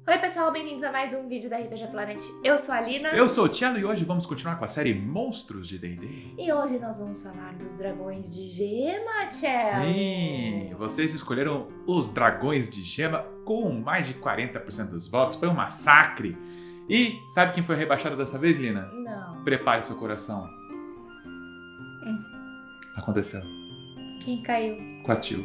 Oi pessoal, bem-vindos a mais um vídeo da RPG Planet. Eu sou a Lina. Eu sou o Tielo e hoje vamos continuar com a série Monstros de D&D. E hoje nós vamos falar dos dragões de gema, Tielo. Sim, vocês escolheram os dragões de gema com mais de 40% dos votos. Foi um massacre. E sabe quem foi rebaixado dessa vez, Lina? Não. Prepare seu coração. Aconteceu. Quem caiu? Quatil.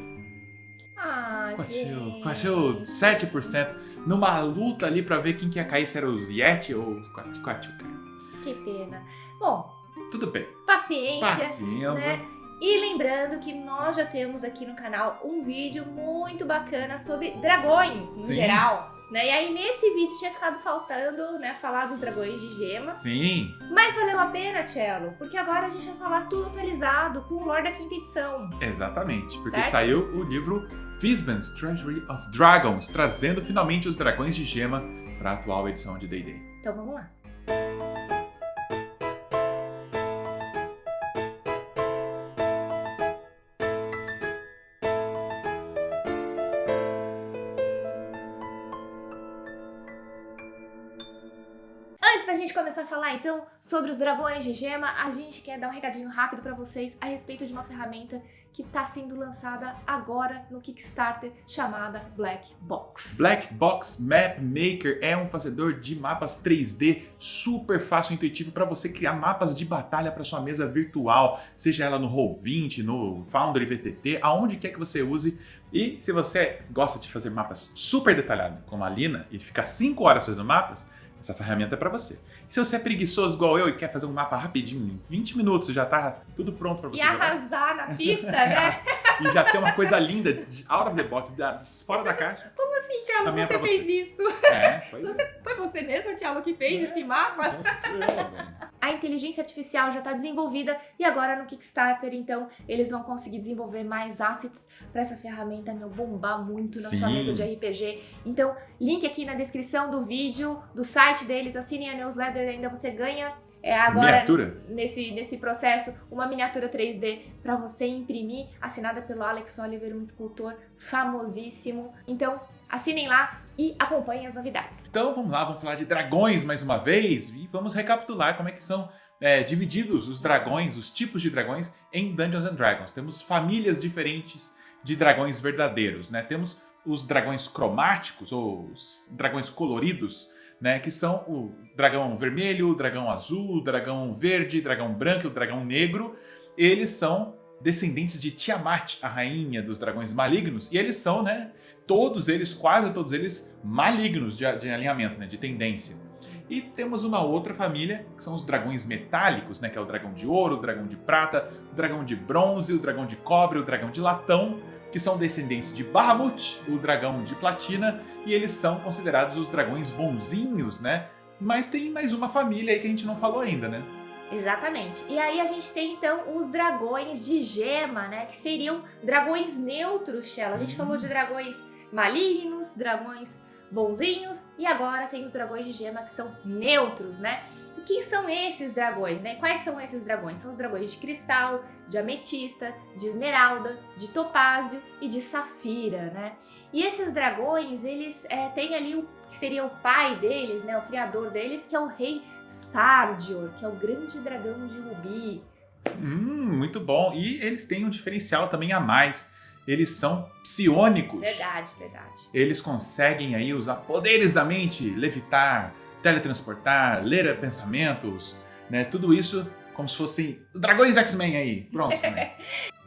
Ah, gente. Quatil 7%. Numa luta ali pra ver quem que ia cair, se era o Yeti ou o Quatil caiu. Que pena. Bom, Tudo bem. paciência. Paciência. Né? E lembrando que nós já temos aqui no canal um vídeo muito bacana sobre dragões, no Sim. geral. Né? E aí nesse vídeo tinha ficado faltando, né, falar dos dragões de gema. Sim. Mas valeu a pena, Cello, porque agora a gente vai falar tudo atualizado com o lore da quinta edição. Exatamente, porque Certo? saiu o livro Fizban's Treasury of Dragons, trazendo finalmente os dragões de gema para a atual edição de D&D. Então vamos lá. Antes da gente começar a falar então sobre os dragões de gema, a gente quer dar um recadinho rápido pra vocês a respeito de uma ferramenta que está sendo lançada agora no Kickstarter chamada Black Box. Black Box Map Maker é um fazedor de mapas 3D super fácil e intuitivo para você criar mapas de batalha para sua mesa virtual, seja ela no Roll20, no Foundry VTT, aonde quer que você use. E se você gosta de fazer mapas super detalhados, como a Lina, e ficar 5 horas fazendo mapas, essa ferramenta é para você. Se você é preguiçoso igual eu e quer fazer um mapa rapidinho, em 20 minutos já tá tudo pronto para você E jogar. arrasar na pista, né? E já tem uma coisa linda, out of the box, fora da caixa. Como assim, Thiago, Também é você pra fez você. isso? É, foi Foi você mesmo, Thiago, que fez esse mapa? A inteligência artificial já está desenvolvida e agora no Kickstarter, então, eles vão conseguir desenvolver mais assets para essa ferramenta, bombar muito na sua Sim. mesa de RPG. Então, link aqui na descrição do vídeo, do site deles, assinem a newsletter, ainda você ganha agora Miniatura? nesse processo uma miniatura 3D para você imprimir, assinada pelo Alex Oliver, um escultor famosíssimo. Então, assinem lá e acompanhem as novidades. Então vamos lá, vamos falar de dragões mais uma vez e vamos recapitular como é que são divididos os dragões, os tipos de dragões em Dungeons and Dragons. Temos famílias diferentes de dragões verdadeiros, né? Temos os dragões cromáticos ou os dragões coloridos, né? Que são o dragão vermelho, o dragão azul, o dragão verde, o dragão branco e o dragão negro. Eles são descendentes de Tiamat, a rainha dos dragões malignos, e eles são, né, todos eles, quase todos eles, malignos de alinhamento, né, de tendência. E temos uma outra família, que são os dragões metálicos, né, que é o dragão de ouro, o dragão de prata, o dragão de bronze, o dragão de cobre, o dragão de latão, que são descendentes de Bahamut, o dragão de platina, e eles são considerados os dragões bonzinhos, né? Mas tem mais uma família aí que a gente não falou ainda, né? Exatamente. E aí a gente tem então os dragões de gema, né? Que seriam dragões neutros, Shella. A gente falou de dragões malignos, dragões bonzinhos e agora tem os dragões de gema que são neutros, né? E quem são esses dragões, né? Quais são esses dragões? São os dragões de cristal, de ametista, de esmeralda, de topázio e de safira, né? E esses dragões, eles têm ali o que seria o pai deles, né? O criador deles, que é o rei Sardior, que é o grande dragão de rubi. Muito bom. E eles têm um diferencial também a mais. Eles são psionicos. Verdade. Eles conseguem aí usar poderes da mente, levitar, teletransportar, ler pensamentos, né? Tudo isso como se fossem os dragões X-Men aí. Pronto, né?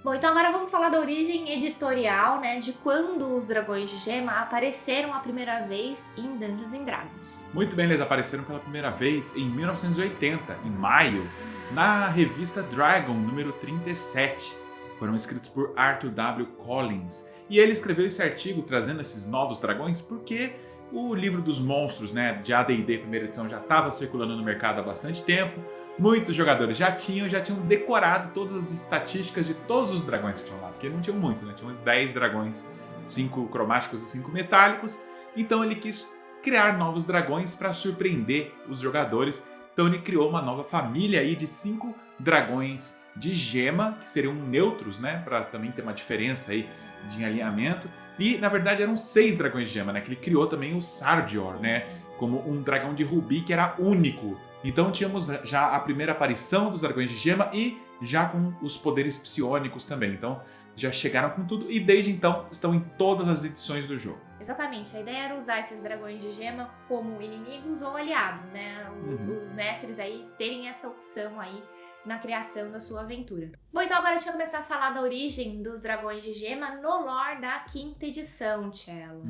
Bom, então agora vamos falar da origem editorial, né? De quando os dragões de gema apareceram a primeira vez em Dungeons and Dragons. Muito bem, eles apareceram pela primeira vez em 1980, em maio, na revista Dragon, número 37. Foram escritos por Arthur W. Collins. E ele escreveu esse artigo trazendo esses novos dragões porque o livro dos monstros, né, de AD&D primeira edição já estava circulando no mercado há bastante tempo. Muitos jogadores já tinham decorado todas as estatísticas de todos os dragões que tinham lá. Porque não tinham muitos, né? Tinha uns 10 dragões, 5 cromáticos e 5 metálicos. Então ele quis criar novos dragões para surpreender os jogadores. Então ele criou uma nova família aí de 5 dragões de gema, que seriam neutros, né? Para também ter uma diferença aí de alinhamento. E, na verdade, eram 6 dragões de gema, né? Que ele criou também o Sardior, né? Como um dragão de rubi que era único. Então tínhamos já a primeira aparição dos dragões de gema e já com os poderes psionicos também. Então já chegaram com tudo e desde então estão em todas as edições do jogo. Exatamente, a ideia era usar esses dragões de gema como inimigos ou aliados, né? Os mestres aí terem essa opção aí na criação da sua aventura. Bom, então agora a gente vai começar a falar da origem dos dragões de gema no lore da 5ª edição, Cello.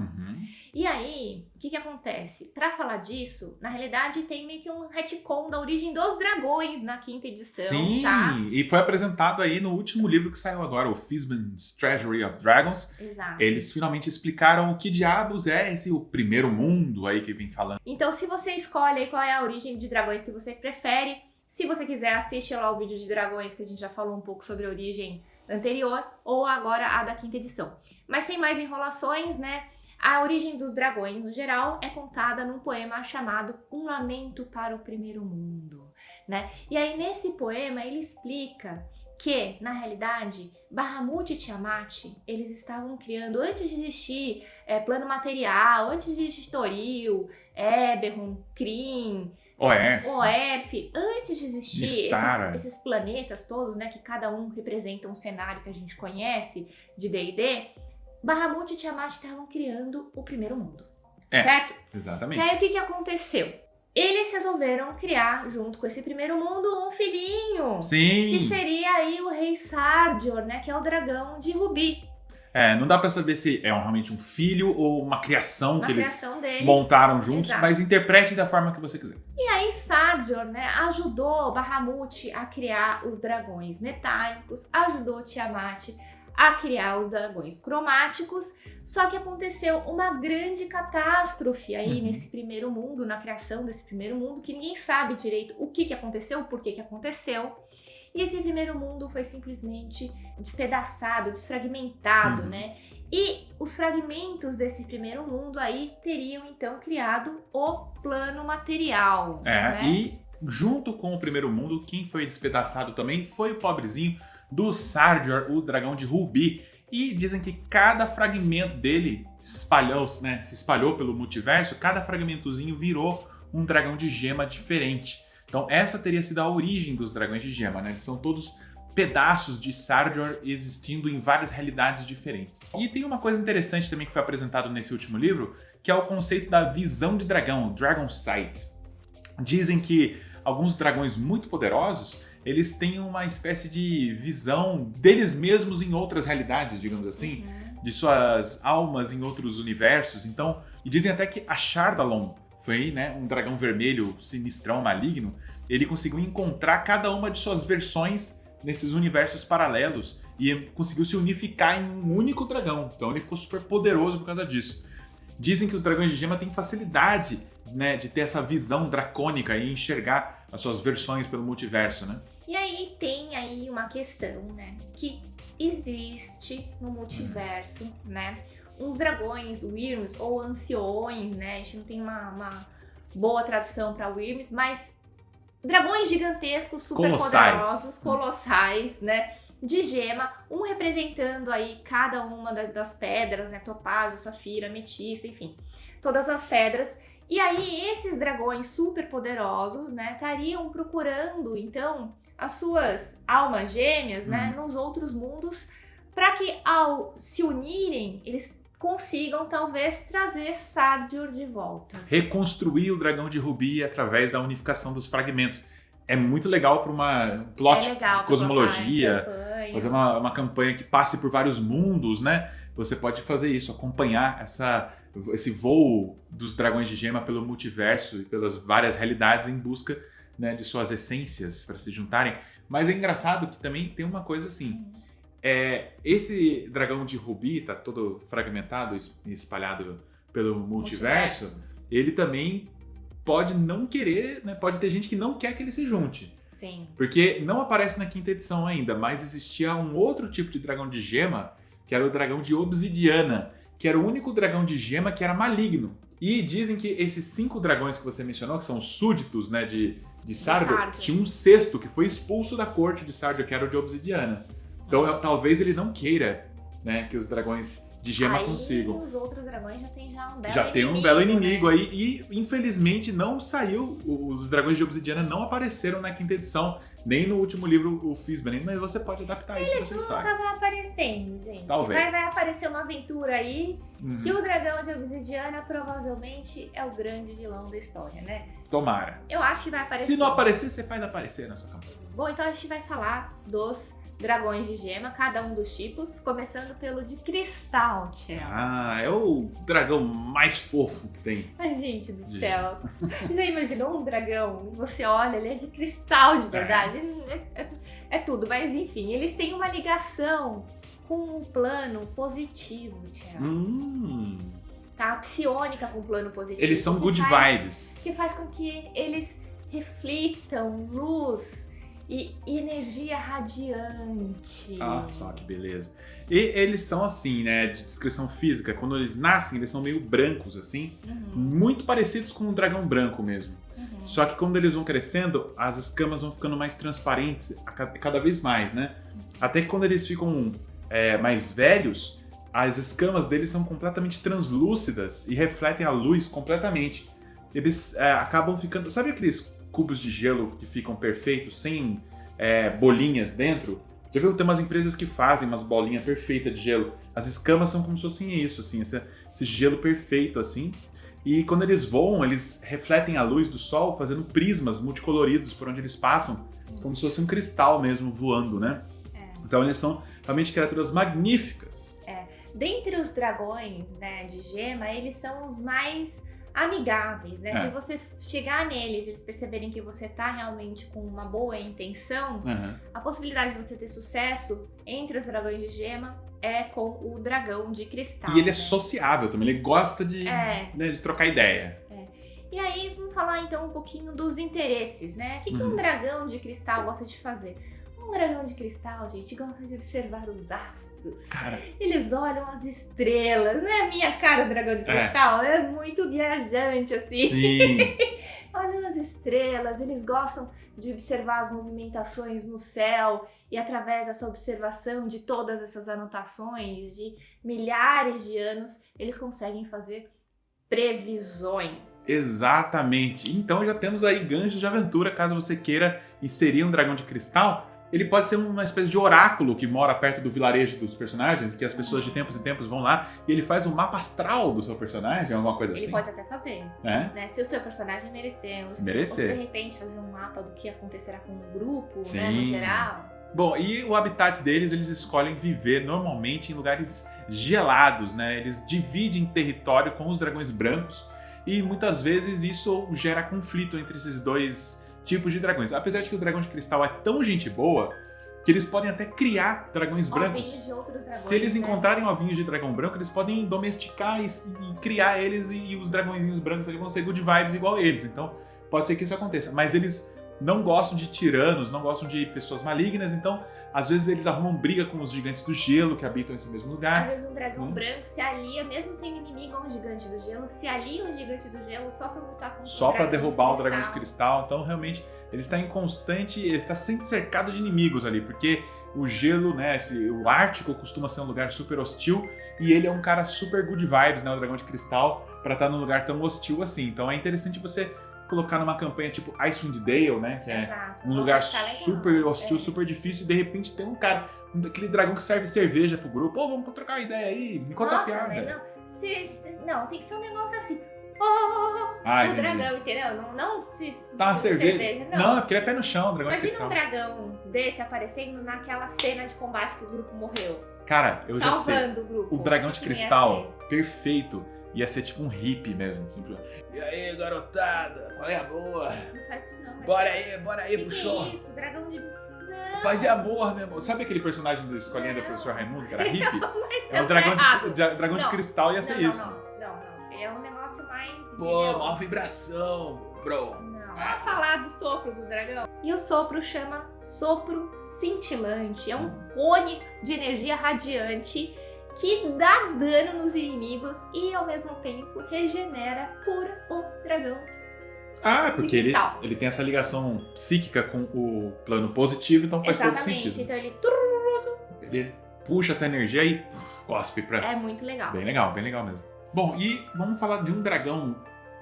E aí, o que acontece? Pra falar disso, na realidade tem meio que um retcon da origem dos dragões na 5ª edição, Sim, tá? E foi apresentado aí no último livro que saiu agora, o Fizban's Treasury of Dragons. Exato. Eles finalmente explicaram o que diabos é o primeiro mundo aí que vem falando. Então, se você escolhe aí qual é a origem de dragões que você prefere, se você quiser, assiste lá o vídeo de dragões, que a gente já falou um pouco sobre a origem anterior, ou agora a da 5ª edição. Mas sem mais enrolações, né? A origem dos dragões, no geral, é contada num poema chamado Um Lamento para o Primeiro Mundo, né? E aí, nesse poema, ele explica que, na realidade, Bahamut e Tiamat, eles estavam criando, antes de existir plano material, antes de existir Toril, Eberron, Kryn, Oerth, antes de existir esses planetas todos, né, que cada um representa um cenário que a gente conhece de D&D, Bahamut e Tiamat estavam criando o primeiro mundo, certo? Exatamente. E aí o que aconteceu? Eles resolveram criar, junto com esse primeiro mundo, um filhinho. Sim. Que seria aí o Rei Sardior, né, que é o dragão de rubi. Não dá pra saber se é realmente um filho ou uma criação que eles deles, montaram juntos, exato. Mas interprete da forma que você quiser. E aí Sardior, né, ajudou Bahamut a criar os dragões metálicos, ajudou Tiamat a criar os dragões cromáticos, só que aconteceu uma grande catástrofe aí nesse primeiro mundo, na criação desse primeiro mundo, que ninguém sabe direito o que aconteceu, por que aconteceu. E esse primeiro mundo foi simplesmente despedaçado, desfragmentado, né? E os fragmentos desse primeiro mundo aí teriam então criado o plano material. Né? E junto com o primeiro mundo, quem foi despedaçado também foi o pobrezinho do Sardior, o dragão de rubi. E dizem que cada fragmento dele se espalhou pelo multiverso, cada fragmentozinho virou um dragão de gema diferente. Então essa teria sido a origem dos dragões de gema, né? Eles são todos pedaços de Sardior existindo em várias realidades diferentes. E tem uma coisa interessante também que foi apresentado nesse último livro, que é o conceito da visão de dragão, Dragon Sight. Dizem que alguns dragões muito poderosos, eles têm uma espécie de visão deles mesmos em outras realidades, digamos assim, de suas almas em outros universos. Então, e dizem até que a Shardalon foi, né, um dragão vermelho sinistrão, maligno. Ele conseguiu encontrar cada uma de suas versões nesses universos paralelos e conseguiu se unificar em um único dragão. Então ele ficou super poderoso por causa disso. Dizem que os dragões de gema têm facilidade, né, de ter essa visão dracônica e enxergar as suas versões pelo multiverso, né? E aí tem aí uma questão, né, que existe no multiverso, né, uns dragões, Wyrms ou anciões, né, a gente não tem uma boa tradução para Wyrms, mas dragões gigantescos, super poderosos, colossais, né, de gema, um representando aí cada uma das pedras, né, topázio, safira, ametista, enfim, todas as pedras. E aí esses dragões super poderosos, né, estariam procurando então as suas almas gêmeas, né, nos outros mundos, para que ao se unirem, eles consigam talvez trazer Sardior de volta. Reconstruir o dragão de rubi através da unificação dos fragmentos. É muito legal para uma plot de cosmologia, fazer uma campanha que passe por vários mundos, né? Você pode fazer isso, acompanhar esse voo dos dragões de gema pelo multiverso e pelas várias realidades em busca, né, de suas essências para se juntarem. Mas é engraçado que também tem uma coisa assim, esse dragão de rubi tá todo fragmentado e espalhado pelo multiverso, ele também pode não querer, né? Pode ter gente que não quer que ele se junte. Sim. Porque não aparece na 5ª edição ainda, mas existia um outro tipo de dragão de gema, que era o dragão de obsidiana, que era o único dragão de gema que era maligno. E dizem que esses 5 dragões que você mencionou, que são súditos, né, de Sardior, tinha um 6º que foi expulso da corte de Sardior, que era o de obsidiana. Então talvez ele não queira, né, que os dragões de gema Aí consigam. os outros dragões já tem um belo Já inimigo, tem um belo inimigo né? aí e infelizmente não saiu, os dragões de obsidiana não apareceram na quinta edição, nem no último livro, o Fizban, mas você pode adaptar isso na sua história. Nunca vai aparecendo, gente. Talvez. Vai aparecer uma aventura aí Uhum. que o dragão de obsidiana provavelmente é o grande vilão da história, né? Tomara. Eu acho que vai aparecer. Se não aparecer, você faz aparecer na sua campanha. Bom, então a gente vai falar dos dragões de gema, cada um dos tipos, começando pelo de cristal, Tchel. Ah, é o dragão mais fofo que tem. Ai, gente do De céu. Já imaginou um dragão? Você olha, ele é de cristal de verdade. É tudo, mas enfim, eles têm uma ligação com o plano positivo, Tchel. Tá? Psionica com o plano positivo. Eles são que good faz- vibes. Que faz com que eles reflitam luz e energia radiante. Ah, só que beleza. E eles são assim, né, de descrição física, quando eles nascem, eles são meio brancos, assim, Uhum, muito parecidos com um dragão branco mesmo. uhum. Só que quando eles vão crescendo, as escamas vão ficando mais transparentes cada vez mais, né? Até que quando eles ficam mais velhos, as escamas deles são completamente translúcidas e refletem a luz completamente. Eles acabam ficando... Sabe aqueles cubos de gelo que ficam perfeitos, sem bolinhas dentro? Já viu? Tem umas empresas que fazem umas bolinhas perfeitas de gelo. As escamas são como se fossem isso, assim, esse gelo perfeito, assim. E quando eles voam, eles refletem a luz do sol, fazendo prismas multicoloridos por onde eles passam, como se fosse um cristal mesmo voando, né? Então eles são realmente criaturas magníficas. Dentre os dragões, né, de gema, eles são os mais amigáveis, né? Se você chegar neles e eles perceberem que você tá realmente com uma boa intenção, a possibilidade de você ter sucesso entre os dragões de gema é com o dragão de cristal. E ele é né? sociável também, ele gosta de trocar ideia. E aí, vamos falar então um pouquinho dos interesses, né? O que um dragão de cristal gosta de fazer? Um dragão de cristal, gente, gosta de observar os astros. Cara, Eles olham as estrelas, né? A minha cara, o dragão de cristal, é muito viajante, assim. sim. Olham as estrelas, eles gostam de observar as movimentações no céu e através dessa observação de todas essas anotações de milhares de anos, eles conseguem fazer previsões. Exatamente. Então já temos aí ganchos de aventura, caso você queira inserir um dragão de cristal. Ele pode ser uma espécie de oráculo que mora perto do vilarejo dos personagens, que as pessoas de tempos em tempos vão lá e ele faz um mapa astral do seu personagem, alguma coisa Ele assim. pode até fazer, É? né? Se o seu personagem merecer. Se Ou se de merecer. repente fazer um mapa do que acontecerá com o grupo, né, Sim. no geral. Bom, e o habitat deles, eles escolhem viver normalmente em lugares gelados, né? Eles dividem território com os dragões brancos e muitas vezes isso gera conflito entre esses dois tipos de dragões. Apesar de que o dragão de cristal é tão gente boa que eles podem até criar dragões brancos. Ovinhos de outros dragões, Se eles né? encontrarem ovinhos de dragão branco, eles podem domesticar e criar eles e os dragõezinhos brancos ali vão ser good vibes igual eles. Então, pode ser que isso aconteça. Mas eles não gostam de tiranos, não gostam de pessoas malignas, então, às vezes eles arrumam briga com os gigantes do gelo que habitam esse mesmo Às lugar. vezes um dragão branco se alia, mesmo sendo inimigo a um gigante do gelo, se alia a um gigante do gelo só pra lutar contra Só pra derrubar o dragão de cristal. cristal. Então, realmente, ele está em constante... Ele está sempre cercado de inimigos ali, porque o gelo, né, o Ártico costuma ser um lugar super hostil e ele é um cara super good vibes, né, o dragão de cristal, pra estar num lugar tão hostil assim. Então, é interessante você colocar numa campanha tipo Icewind Dale, né, que é Exato. um lugar Nossa, tá legal. super hostil, super difícil, e de repente tem um cara, aquele dragão que serve cerveja pro grupo. Ô, vamos trocar uma ideia aí, me conta a Nossa, piada. mas não, tem que ser um negócio assim. Ah, O entendi. dragão, entendeu? Não se... Tá uma cerveja. Não, é porque ele é pé no chão, o dragão de Imagina cristal. um dragão desse aparecendo naquela cena de combate que o grupo morreu. Cara, eu já sei. Salvando o grupo. O dragão de Que nem ia cristal, ser? perfeito. Ia ser tipo um hippie mesmo. Assim, e aí, garotada, qual é a boa? Não faz isso não. Mas Bora aí pro show. Que é isso? Dragão de... Não. Paz e amor, meu irmão. Sabe aquele personagem do Escolinha do Professor Raimundo, que era hippie? Mas É o dragão de Não. cristal, ia ser isso. Não. É um negócio mais... Pô, entendeu? maior vibração, bro. Não. Vamos falar do sopro do dragão. E o sopro chama sopro cintilante. É um cone de energia radiante que dá dano nos inimigos e ao mesmo tempo regenera cura o dragão. Ah, porque ele, cristal. ele tem essa ligação psíquica com o plano positivo, então faz todo Exatamente. sentido. Então ele... Ele puxa essa energia e cospe pra... É muito legal. Bem legal mesmo. Bom, e vamos falar de um dragão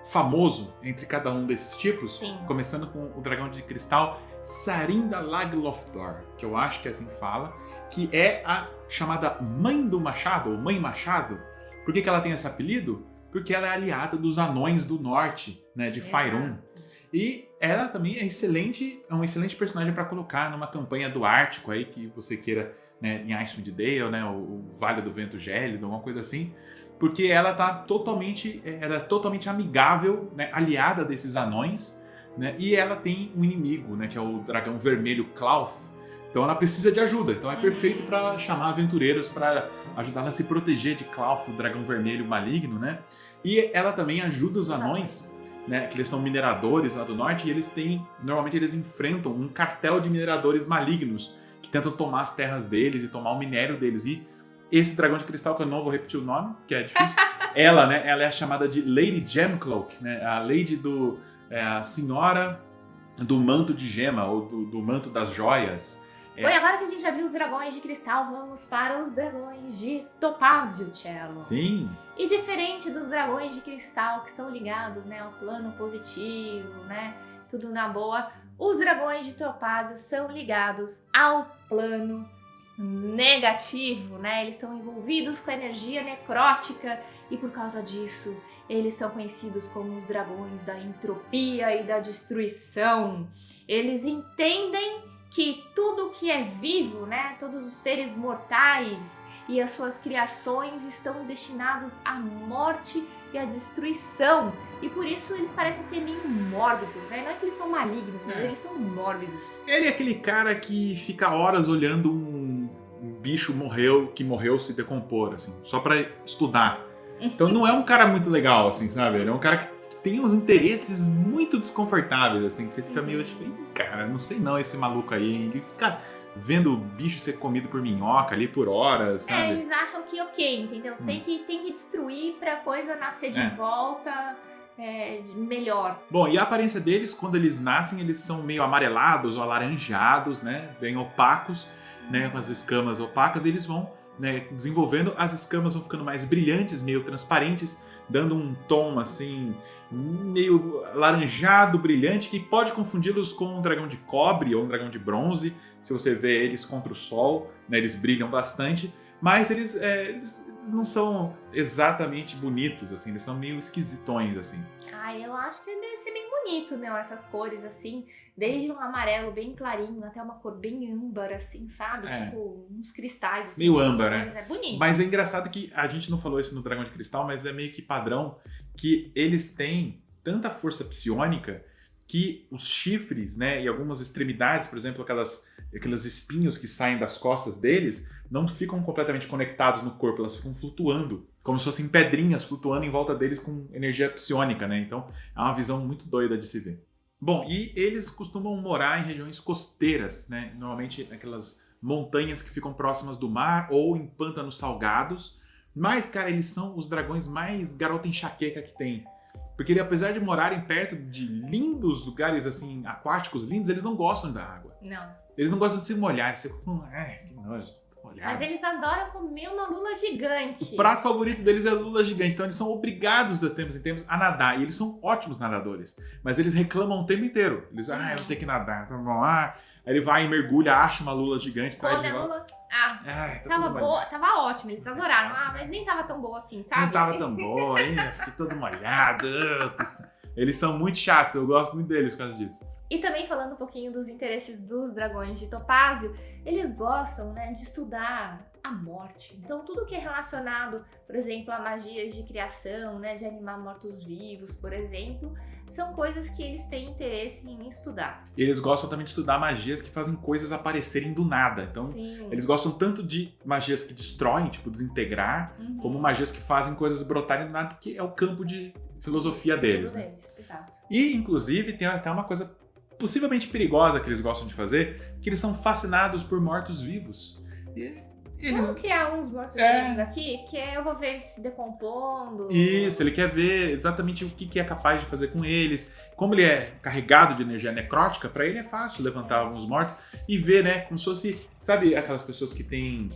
famoso entre cada um desses tipos. Sim. Começando com o dragão de cristal Sarinda Laglofdor, que eu acho que é assim que fala, que é a chamada Mãe do Machado, ou Mãe Machado. Por que ela tem esse apelido? Porque ela é aliada dos Anões do Norte, né, de Faerûn. E ela também é um excelente personagem para colocar numa campanha do Ártico aí, que você queira, né, em Icewind Dale, né, o Vale do Vento Gélido, alguma coisa assim. Porque ela é totalmente amigável, né, aliada desses anões, né, e ela tem um inimigo, né, que é o dragão vermelho Klauth. Então ela precisa de ajuda, então é perfeito para chamar aventureiros para ajudar ela a se proteger de Klauth, o dragão vermelho maligno, né? E ela também ajuda os anões, né, que eles são mineradores lá do norte, e normalmente eles enfrentam um cartel de mineradores malignos que tentam tomar as terras deles e tomar o minério deles. E esse dragão de cristal, que eu não vou repetir o nome, que é difícil, ela é chamada de Lady Gemcloak, né? A Lady a senhora do manto de gema, ou do manto das joias. Bom, e agora que a gente já viu os dragões de cristal, vamos para os dragões de topázio, Cello. Sim. E diferente dos dragões de cristal, que são ligados, né, ao plano positivo, né, tudo na boa, os dragões de topázio são ligados ao plano negativo, né? Eles são envolvidos com a energia necrótica e por causa disso eles são conhecidos como os dragões da entropia e da destruição. Eles entendem que tudo que é vivo, né, todos os seres mortais e as suas criações estão destinados à morte e à destruição. E por isso eles parecem ser meio mórbidos, né? Não é que eles são malignos, mas eles são mórbidos. Ele é aquele cara que fica horas olhando um bicho que morreu se decompor, assim, só pra estudar. Então não é um cara muito legal, assim, sabe? Ele é um cara que tem uns interesses muito desconfortáveis, assim, que você fica meio tipo, cara, não sei não esse maluco aí, hein? Ele fica vendo o bicho ser comido por minhoca ali por horas, sabe? Eles acham que ok, entendeu? Tem que destruir pra coisa nascer de volta melhor. Bom, e a aparência deles, quando eles nascem, eles são meio amarelados ou alaranjados, né? Bem opacos, né? Com as escamas opacas, e eles vão, né, desenvolvendo, as escamas vão ficando mais brilhantes, meio transparentes, dando um tom assim, meio alaranjado, brilhante, que pode confundi-los com um dragão de cobre ou um dragão de bronze. Se você vê eles contra o sol, né, eles brilham bastante, mas eles não são exatamente bonitos, assim, eles são meio esquisitões, assim. Eu acho que deve ser bem bonito, meu, essas cores, assim, desde um amarelo bem clarinho até uma cor bem âmbar, assim, sabe? Tipo, uns cristais, assim. Meio âmbar, né? É bonito. Mas é engraçado que a gente não falou isso no Dragão de Cristal, mas é meio que padrão que eles têm tanta força psiônica que os chifres, né, e algumas extremidades, por exemplo, aqueles espinhos que saem das costas deles, não ficam completamente conectados no corpo, elas ficam flutuando, como se fossem pedrinhas flutuando em volta deles com energia psiônica, né? Então é uma visão muito doida de se ver. Bom, e eles costumam morar em regiões costeiras, né? Normalmente aquelas montanhas que ficam próximas do mar ou em pântanos salgados. Mas, cara, eles são os dragões mais garota enxaqueca que tem. Porque apesar de morarem perto de lindos lugares assim, aquáticos lindos, eles não gostam da água. Não. Eles não gostam de se molhar. Eles ficam, que nojo, molhado. Mas eles adoram comer uma lula gigante. O prato favorito deles é lula gigante. Então eles são obrigados de tempos em tempos a nadar. E eles são ótimos nadadores. Mas eles reclamam o tempo inteiro. Eles, eu vou ter que nadar. Então vamos lá. Aí ele vai e mergulha, acha uma lula gigante. Come a lula. Tá tava boa, tava ótimo, eles adoraram. Mas nem tava tão boa assim, sabe? Não tava tão boa, fiquei todo molhado. Eles são muito chatos, eu gosto muito deles por causa disso. E também falando um pouquinho dos interesses dos dragões de topázio, eles gostam, né, de estudar a morte. Então tudo que é relacionado, por exemplo, a magias de criação, né, de animar mortos-vivos, por exemplo, são coisas que eles têm interesse em estudar. E eles gostam também de estudar magias que fazem coisas aparecerem do nada. Então, sim, eles gostam tanto de magias que destroem, tipo desintegrar, como magias que fazem coisas brotarem do nada, porque é o campo de filosofia deles. Né? Exato. E, inclusive, tem até uma coisa possivelmente perigosa que eles gostam de fazer, que eles são fascinados por mortos-vivos. E Vamos criar uns mortos-vivos aqui, que eu vou ver eles se decompondo. Isso, ele quer ver exatamente o que é capaz de fazer com eles. Como ele é carregado de energia necrótica, pra ele é fácil levantar alguns mortos e ver, né, como se fosse, sabe aquelas pessoas que têm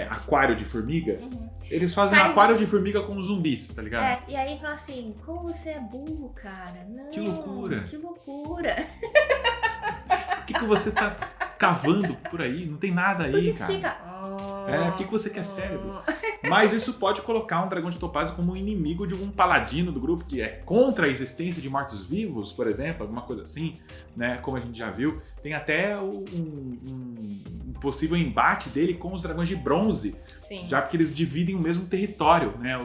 aquário de formiga? Uhum. Eles fazem aquário de formiga com zumbis, tá ligado? E aí falam assim, como você é burro, cara. Não, que loucura. Que loucura. O que você tá cavando por aí? Não tem nada aí, cara. Fica... Por que você quer cérebro? Mas isso pode colocar um dragão de topázio como um inimigo de algum paladino do grupo que é contra a existência de mortos-vivos, por exemplo, alguma coisa assim, né? Como a gente já viu. Tem até um possível embate dele com os dragões de bronze. Sim. Já porque eles dividem o mesmo território, né?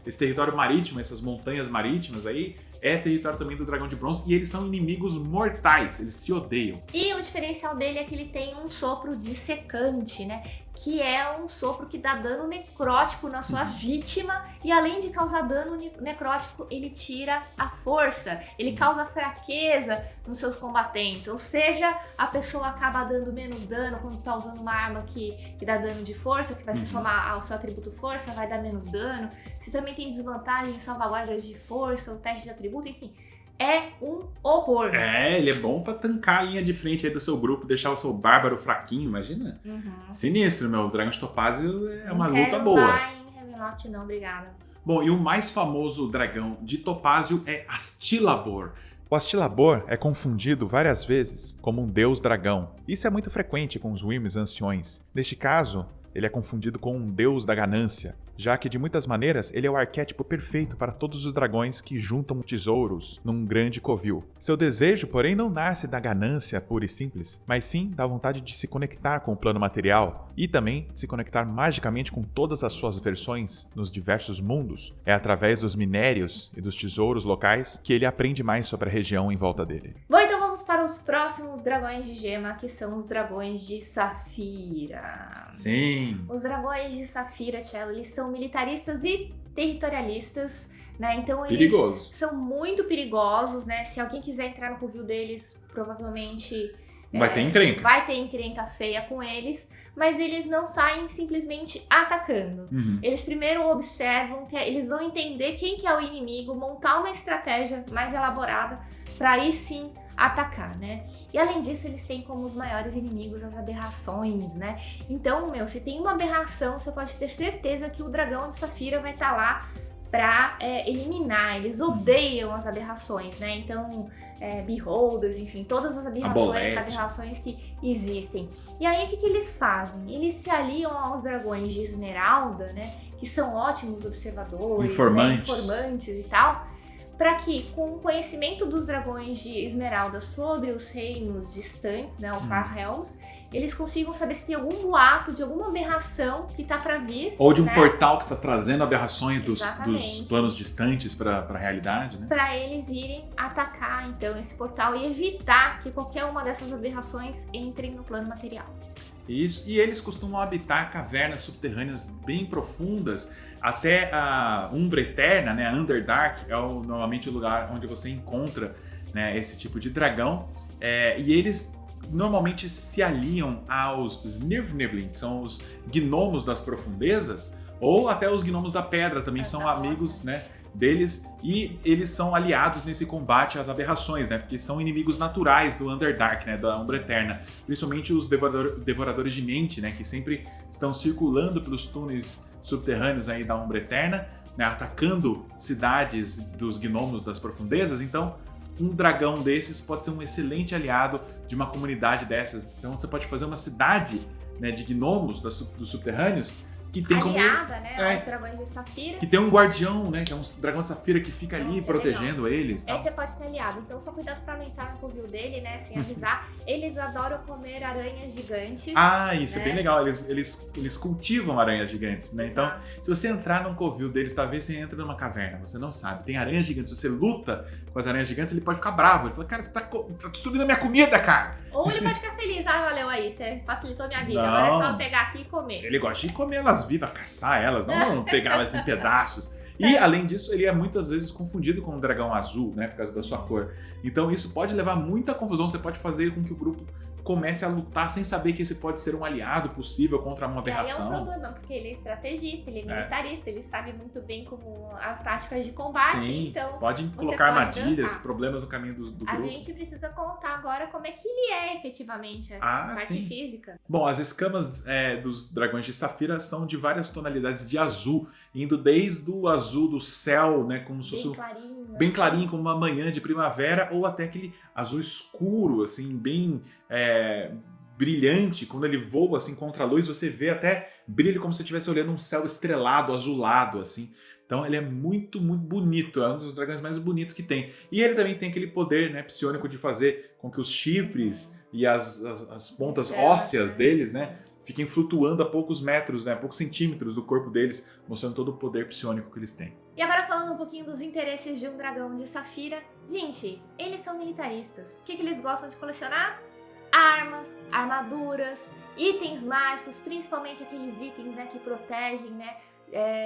Esse território marítimo, essas montanhas marítimas aí, é território também do dragão de bronze e eles são inimigos mortais, eles se odeiam. E o diferencial dele é que ele tem um sopro dissecante, né? Que é um sopro que dá dano necrótico na sua vítima e além de causar dano necrótico, ele tira a força, ele causa fraqueza nos seus combatentes, ou seja, a pessoa acaba dando menos dano quando tá usando uma arma que dá dano de força, que vai se somar ao seu atributo força, vai dar menos dano. Se também tem desvantagem em salvaguardas de força ou teste de atributo, enfim... É um horror. Ele é bom pra tancar a linha de frente aí do seu grupo, deixar o seu bárbaro fraquinho, imagina? Sinistro, meu. O Dragão de Topázio é uma luta boa. Não vai em Ravenloft não, obrigada. Bom, e o mais famoso dragão de Topázio é Astilabor. O Astilabor é confundido várias vezes como um deus dragão. Isso é muito frequente com os Wyrms anciões. Neste caso, ele é confundido com um deus da ganância, já que de muitas maneiras ele é o arquétipo perfeito para todos os dragões que juntam tesouros num grande covil. Seu desejo, porém, não nasce da ganância pura e simples, mas sim da vontade de se conectar com o plano material e também de se conectar magicamente com todas as suas versões nos diversos mundos. É através dos minérios e dos tesouros locais que ele aprende mais sobre a região em volta dele. Bom, então vamos para os próximos dragões de gema, que são os dragões de Safira. Sim. Os dragões de Safira, Cello, eles são militaristas e territorialistas, né? Então eles são muito perigosos, né? Se alguém quiser entrar no covil deles, provavelmente vai ter encrenca. Vai ter encrenca feia com eles, mas eles não saem simplesmente atacando. Eles primeiro observam, eles vão entender quem que é o inimigo, montar uma estratégia mais elaborada para aí sim atacar, né? E além disso, eles têm como os maiores inimigos as aberrações, né? Então, se tem uma aberração, você pode ter certeza que o dragão de Safira vai estar lá pra eliminar. Eles odeiam as aberrações, né? Então, beholders, enfim, todas as aberrações que existem. E aí, o que eles fazem? Eles se aliam aos dragões de Esmeralda, né? Que são ótimos observadores, informantes e tal, para que, com o conhecimento dos dragões de Esmeralda sobre os reinos distantes, né, o Far Realms, eles consigam saber se tem algum boato de alguma aberração que tá para vir. Ou de um portal que está trazendo aberrações dos planos distantes para a realidade, né? Para eles irem atacar, então, esse portal e evitar que qualquer uma dessas aberrações entrem no plano material. Isso, e eles costumam habitar cavernas subterrâneas bem profundas, até a Umbra Eterna, né, a Underdark, é normalmente o lugar onde você encontra, né, esse tipo de dragão, e eles normalmente se aliam aos Snirfniblin, que são os gnomos das profundezas, ou até os gnomos da pedra, também são amigos, né, deles, e eles são aliados nesse combate às aberrações, né? Porque são inimigos naturais do Underdark, né? Da Umbra Eterna. Principalmente os devoradores de mente, né? Que sempre estão circulando pelos túneis subterrâneos aí da Umbra Eterna, né? Atacando cidades dos gnomos das profundezas. Então, um dragão desses pode ser um excelente aliado de uma comunidade dessas. Então, você pode fazer uma cidade, né, de gnomos dos subterrâneos que tem aliada, né, aos dragões de Safira. Que tem um guardião, né, que é um dragão de Safira que fica ali protegendo eles. Aí você pode ter aliado, então só cuidado pra não entrar no covil dele, né, sem avisar. Eles adoram comer aranhas gigantes. Isso, né? É bem legal, eles cultivam aranhas gigantes, né? Então, se você entrar num covil deles, talvez você entre numa caverna, você não sabe. Tem aranhas gigantes, se você luta com as aranhas gigantes, ele pode ficar bravo. Ele fala, cara, você tá destruindo a minha comida, cara! Ou ele pode ficar feliz, valeu aí, você facilitou minha vida, agora é só pegar aqui e comer. Ele gosta de comer elas vivas, caçar elas, não pegar elas em pedaços. E, além disso, ele é muitas vezes confundido com um dragão azul, né, por causa da sua cor. Então, isso pode levar muita confusão, você pode fazer com que o grupo comece a lutar sem saber que esse pode ser um aliado possível contra uma E aí é um aberração. problema, porque ele é estrategista, ele é militarista, ele sabe muito bem como as táticas de combate, Sim, então pode você colocar pode armadilhas, dançar. problemas no caminho do A grupo. gente precisa contar agora como é que ele é efetivamente, a parte sim. física. Bom, as escamas dos dragões de Safira são de várias tonalidades de azul, indo desde o azul do céu, né, como se fosse Bem clarinho. bem assim. clarinho, como uma manhã de primavera, ou até aquele azul escuro, assim, bem brilhante. Quando ele voa assim contra a luz, você vê até brilho como se você estivesse olhando um céu estrelado, azulado, assim. Então ele é muito, muito bonito, é um dos dragões mais bonitos que tem. E ele também tem aquele poder, né, psionico de fazer com que os chifres e as pontas ósseas deles, né, fiquem flutuando a poucos metros, né, a poucos centímetros do corpo deles, mostrando todo o poder psionico que eles têm. E agora falando um pouquinho dos interesses de um dragão de Safira. Gente, eles são militaristas. O que eles gostam de colecionar? Armas, armaduras, itens mágicos, principalmente aqueles itens, né, que protegem, né,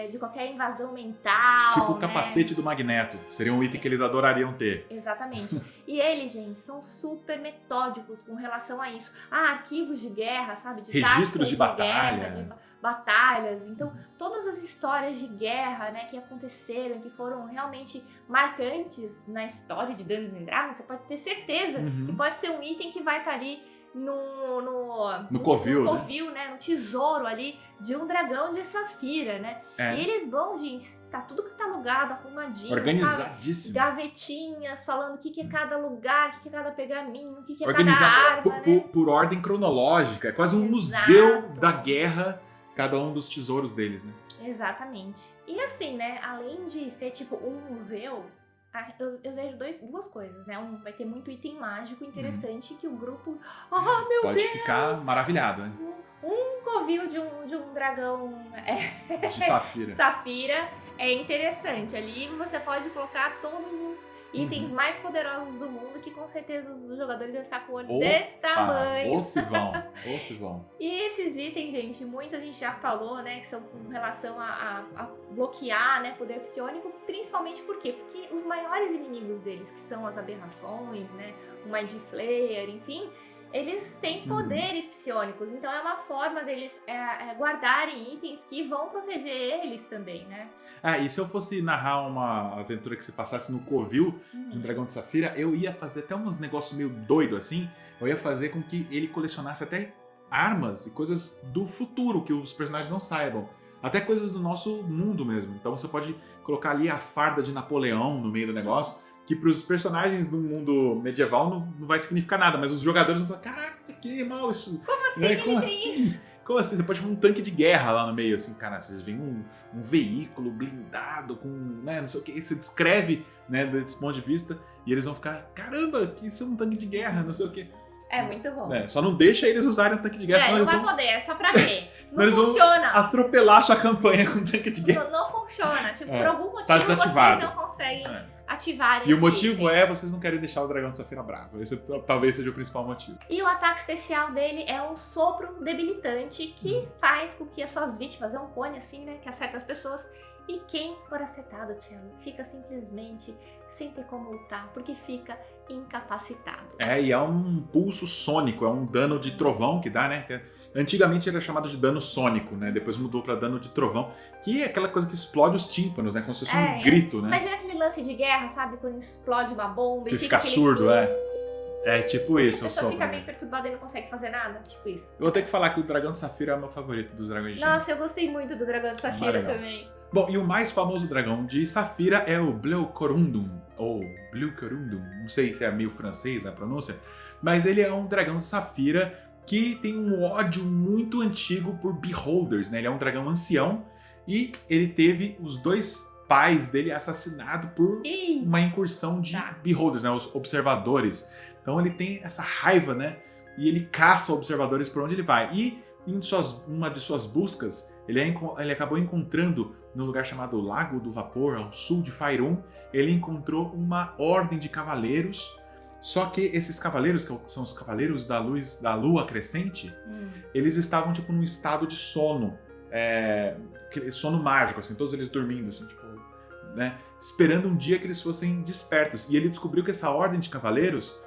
de qualquer invasão mental. Tipo o né? capacete do Magneto, seria um item que eles adorariam ter. Exatamente. E eles, gente, são super metódicos com relação a isso. Arquivos de guerra, sabe? De Registros de táticas batalha. guerra, de batalhas. Então, todas as histórias de guerra, né, que aconteceram, que foram realmente marcantes na história de Dungeons and Dragons, você pode ter certeza que pode ser um item que vai estar ali no covil, né? No tesouro ali de um dragão de Safira, né? E eles vão, gente, tá tudo catalogado, arrumadinho, organizadíssimo. sabe? Gavetinhas, falando o que é cada lugar, o que é cada pergaminho, o que é cada Organizado arma, né? por ordem cronológica, é quase um Exato. museu da guerra, cada um dos tesouros deles, né? Exatamente. E assim, né? Além de ser tipo um museu, eu vejo duas coisas, né? Vai ter muito item mágico interessante que o grupo... Oh, meu Pode Deus! ficar maravilhado, né? Um covil de um dragão De Safira. Safira é interessante. Ali você pode colocar todos os itens mais poderosos do mundo, que com certeza os jogadores vão ficar com o olho desse tamanho. Ou se vão. E esses itens, gente, muitos a gente já falou, né, que são com relação a bloquear, né, poder psionico, principalmente por quê? Porque os maiores inimigos deles, que são as aberrações, né, o Mind Flayer, enfim, eles têm poderes psionicos, então é uma forma deles guardarem itens que vão proteger eles também, né? E se eu fosse narrar uma aventura que se passasse no covil de um dragão de Safira, eu ia fazer até uns negócios meio doido assim, eu ia fazer com que ele colecionasse até armas e coisas do futuro que os personagens não saibam. Até coisas do nosso mundo mesmo. Então você pode colocar ali a farda de Napoleão no meio do negócio, que para os personagens do mundo medieval não vai significar nada, mas os jogadores vão falar, caraca, que mal isso. Como assim, né? Como assim? Como assim? Você pode pôr um tanque de guerra lá no meio, assim, cara, vocês veem um veículo blindado com, né, não sei o que, você descreve, né, desse ponto de vista, e eles vão ficar, caramba, que isso é um tanque de guerra, não sei o que. É muito bom. Só não deixa eles usarem o tanque de guerra, senão não eles vai vão poder, é só pra ver. senão Não eles vão funciona. atropelar a sua campanha com tanque de guerra. Não funciona. Tipo, por algum motivo tá vocês desativado. não conseguem ativar E o esse motivo item. vocês não querem deixar o dragão de Safira bravo. Esse talvez seja o principal motivo. E o ataque especial dele é um sopro debilitante que faz com que as suas vítimas, é um cone assim, né, que acerta as pessoas. E quem for acertado, Cello, fica simplesmente sem ter como lutar, porque fica incapacitado. E é um pulso sônico, é um dano de trovão que dá, né? Antigamente era chamado de dano sônico, né? Depois mudou pra dano de trovão, que é aquela coisa que explode os tímpanos, né? Como se fosse um grito, né? Imagina aquele lance de guerra, sabe? Quando explode uma bomba Você e fica aquele... surdo, É tipo isso, A o pessoa sopro. fica meio perturbada e não consegue fazer nada, tipo isso. Eu vou ter que falar que o dragão de Safira é o meu favorito dos dragões de Nossa, eu gostei muito do dragão de Safira também. Bom, e o mais famoso dragão de Safira é o Bleucorundum, ou Bleucorundum, não sei se é meio francês a pronúncia, mas ele é um dragão de Safira que tem um ódio muito antigo por Beholders, né? Ele é um dragão ancião e ele teve os dois pais dele assassinados por uma incursão de Beholders, né? Os observadores. Então ele tem essa raiva, né? E ele caça observadores por onde ele vai. E em uma de suas buscas, ele acabou encontrando no lugar chamado Lago do Vapor, ao sul de Faerûn, ele encontrou uma ordem de cavaleiros. Só que esses cavaleiros, que são os cavaleiros da luz da lua crescente, eles estavam tipo num estado de sono, sono mágico, assim, todos eles dormindo, assim, tipo, né, esperando um dia que eles fossem despertos. E ele descobriu que essa ordem de cavaleiros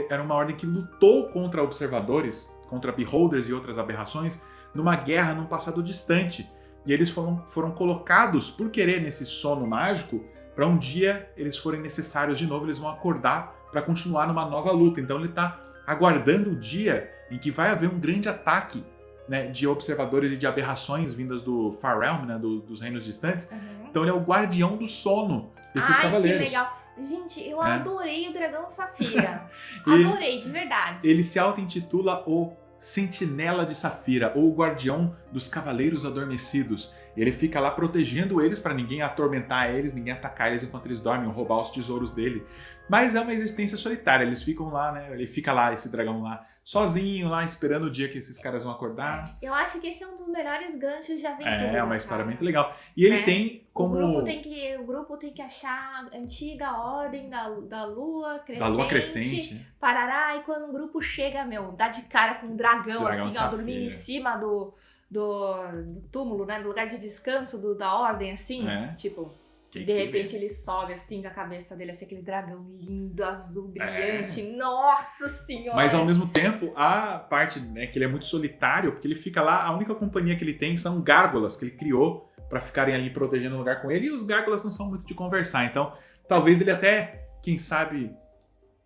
era uma ordem que lutou contra observadores, contra beholders e outras aberrações, numa guerra num passado distante. E eles foram colocados por querer nesse sono mágico, para um dia eles forem necessários de novo, eles vão acordar para continuar numa nova luta. Então ele está aguardando o dia em que vai haver um grande ataque, né, de observadores e de aberrações vindas do Far Realm, né, dos reinos distantes. Então ele é o guardião do sono desses cavaleiros. Que legal. Gente, eu adorei o Dragão de Safira. E adorei, de verdade. Ele se auto-intitula o Sentinela de Safira, ou o Guardião dos Cavaleiros Adormecidos. Ele fica lá protegendo eles para ninguém atormentar eles, ninguém atacar eles enquanto eles dormem ou roubar os tesouros dele. Mas é uma existência solitária, eles ficam lá, né? Ele fica lá, esse dragão lá, sozinho lá, esperando o dia que esses caras vão acordar. Eu acho que esse é um dos melhores ganchos de aventura. É uma história muito legal. E ele tem como... O grupo tem que achar a antiga ordem da lua crescente. Da lua crescente. Parará, e quando o grupo chega, dá de cara com um dragão assim, ó, dormindo em cima do túmulo, né? Do lugar de descanso da ordem, assim. Tipo... De repente ele sobe assim com a cabeça dele, assim, aquele dragão lindo, azul, brilhante. Nossa senhora! Mas ao mesmo tempo, a parte, né, que ele é muito solitário, porque ele fica lá, a única companhia que ele tem são gárgulas que ele criou para ficarem ali protegendo o lugar com ele, e os gárgulas não são muito de conversar. Então, talvez ele até, quem sabe,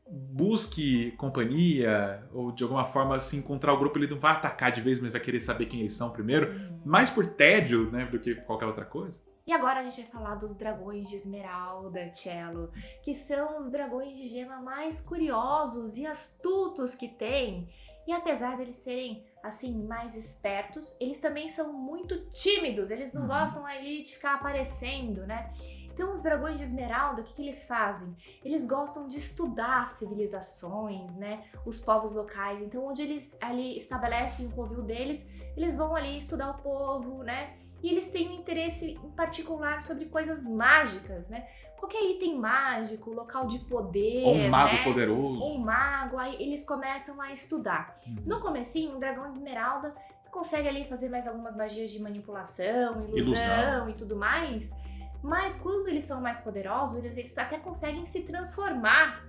busque companhia, ou de alguma forma se encontrar o grupo, ele não vai atacar de vez, mas vai querer saber quem eles são primeiro, mais por tédio, né, do que qualquer outra coisa. E agora a gente vai falar dos dragões de Esmeralda, Cello, que são os dragões de gema mais curiosos e astutos que tem. E apesar deles serem, assim, mais espertos, eles também são muito tímidos, eles não gostam ali de ficar aparecendo, né? Então os dragões de Esmeralda, o que eles fazem? Eles gostam de estudar civilizações, né? Os povos locais. Então onde eles ali estabelecem o covil deles, eles vão ali estudar o povo, né? E eles têm um interesse em particular sobre coisas mágicas, né? Qualquer item mágico, local de poder, ou um mago, né? poderoso. Ou um mago, aí eles começam a estudar. No comecinho, um dragão de Esmeralda consegue ali fazer mais algumas magias de manipulação, ilusão e tudo mais. Mas quando eles são mais poderosos, eles até conseguem se transformar,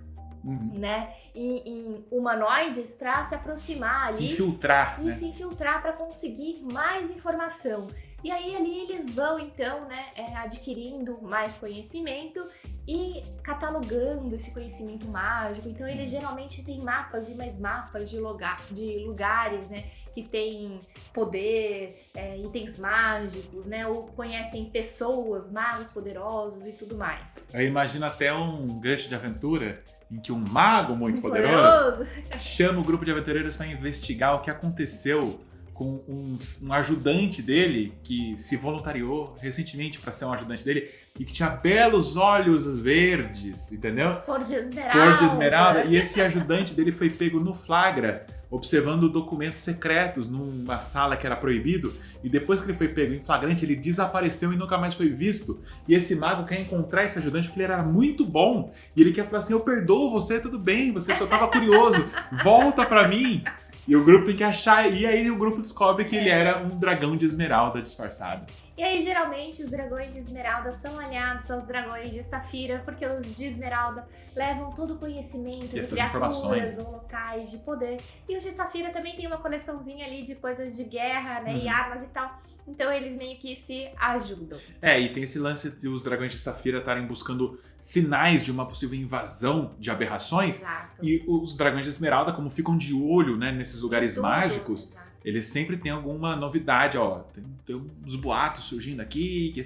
né, em humanoides para se aproximar ali. Se infiltrar, se infiltrar para conseguir mais informação. E aí ali eles vão então, né, adquirindo mais conhecimento e catalogando esse conhecimento mágico. Então eles geralmente têm mapas e mais mapas de lugares, né, que tem poder, itens mágicos, né, ou conhecem pessoas, magos poderosos e tudo mais. Eu imagino até um gancho de aventura em que um mago muito poderoso chama o grupo de aventureiros para investigar o que aconteceu com um ajudante dele que se voluntariou recentemente para ser um ajudante dele e que tinha belos olhos verdes, entendeu? Cor de esmeralda. Cor de esmeralda. E esse ajudante dele foi pego no flagra, observando documentos secretos numa sala que era proibido, e depois que ele foi pego em flagrante, ele desapareceu e nunca mais foi visto. E esse mago quer encontrar esse ajudante porque ele era muito bom, e ele quer falar assim: eu perdoo você, tudo bem, você só estava curioso, volta pra mim. E o grupo tem que achar, e aí o grupo descobre que ele era um dragão de esmeralda disfarçado. E aí, geralmente, os dragões de esmeralda são aliados aos dragões de safira, porque os de esmeralda levam todo o conhecimento de criaturas ou locais de poder. E os de safira também tem uma coleçãozinha ali de coisas de guerra, né, e armas e tal. Então eles meio que se ajudam. E tem esse lance de os dragões de safira estarem buscando sinais de uma possível invasão de aberrações. Exato. E os dragões de esmeralda, como ficam de olho, né, nesses lugares mágicos, eles sempre têm alguma novidade. Ó, tem uns boatos surgindo aqui, que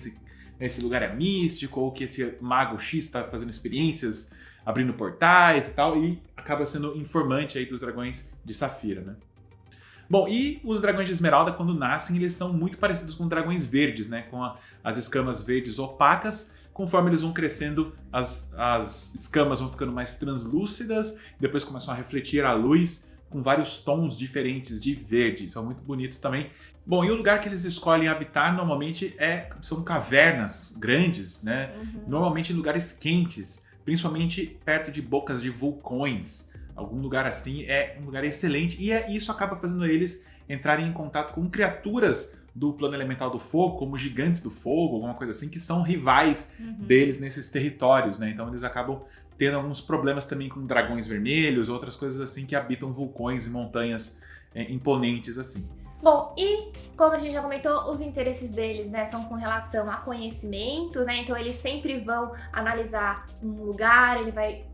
esse lugar é místico, ou que esse mago X está fazendo experiências, abrindo portais e tal, e acaba sendo informante aí dos dragões de safira, né? Bom, e os dragões de esmeralda, quando nascem, eles são muito parecidos com dragões verdes, né? Com as escamas verdes opacas. Conforme eles vão crescendo, as escamas vão ficando mais translúcidas, depois começam a refletir a luz com vários tons diferentes de verde. São muito bonitos também. Bom, e o lugar que eles escolhem habitar normalmente são cavernas grandes, né? Normalmente em lugares quentes, principalmente perto de bocas de vulcões. Algum lugar assim é um lugar excelente, e isso acaba fazendo eles entrarem em contato com criaturas do plano elemental do fogo, como gigantes do fogo, alguma coisa assim, que são rivais deles nesses territórios, né? Então eles acabam tendo alguns problemas também com dragões vermelhos, outras coisas assim que habitam vulcões e montanhas imponentes assim. Bom, e como a gente já comentou, os interesses deles, né, são com relação a conhecimento, né? Então eles sempre vão analisar um lugar,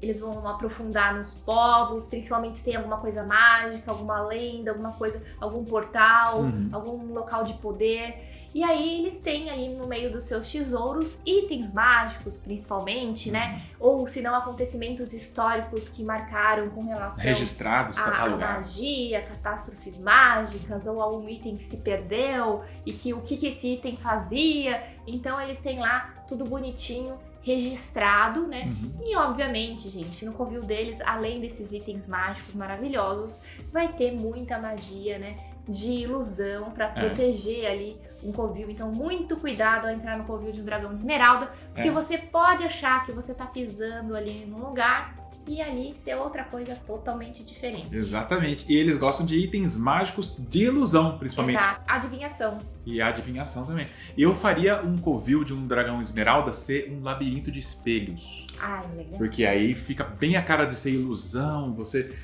eles vão aprofundar nos povos, principalmente se tem alguma coisa mágica, alguma lenda, alguma coisa, algum portal, algum local de poder. E aí eles têm ali no meio dos seus tesouros itens mágicos, principalmente, né? Ou se não, acontecimentos históricos que marcaram com relação registrados, a catalogados. magia, catástrofes mágicas, ou algum item que se perdeu e que o que esse item fazia. Então eles têm lá tudo bonitinho, registrado, né? E obviamente, gente, no covil deles, além desses itens mágicos maravilhosos, vai ter muita magia, né? De ilusão para proteger ali um covil. Então, muito cuidado ao entrar no covil de um dragão de esmeralda, porque você pode achar que você tá pisando ali num lugar e ali ser outra coisa totalmente diferente. Exatamente. E eles gostam de itens mágicos de ilusão, principalmente. Exato. Adivinhação. E a adivinhação também. Eu faria um covil de um dragão esmeralda ser um labirinto de espelhos. Ai, legal. Porque aí fica bem a cara de ser ilusão.